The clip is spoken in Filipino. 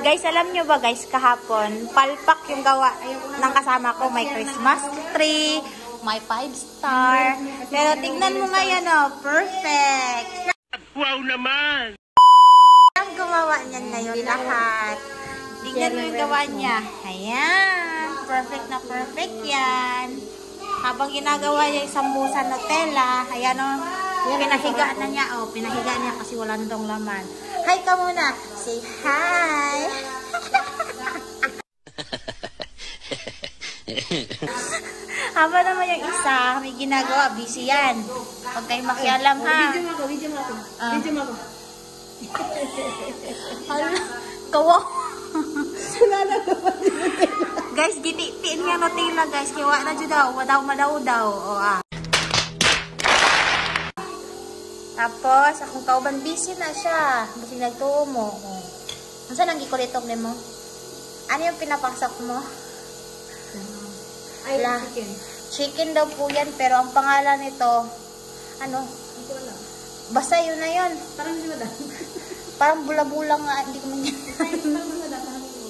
Guys, alam nyo ba guys, kahapon, palpak yung gawa ng kasama ko. May Christmas tree, may 5-star. Pero tingnan mo ngayon, oh, perfect. Wow naman! Ang gumawa niyan ngayon lahat. Tingnan mo yung gawa niya. Ayan, perfect na perfect yan. Habang ginagawa niya yung sambusa Nutella, ayan o, pinahiga na niya. O, pinahiga niya kasi wala na dong laman. Hi ka muna. Say hi. Habang naman yung isa, may ginagawa. Busy yan. Huwag kayong makialam ha. Video mo ako. Video mo ako. Hala, kawa. Guys, gititiin nga Nutella guys. Kiwa na dyan daw. Madaw daw. O ah. Tapos, akong kauban busy na siya. Busy nagtuo mo. Saan ang gikulitok ni mo? Ano yung pinapasak mo? Ay, chicken. Chicken daw po yan. Pero ang pangalan nito, ano? Ito lang. Basta yun na yun. Parang hindi mo Parang bula-bula nga. Hindi ko man yan. Parang hindi mo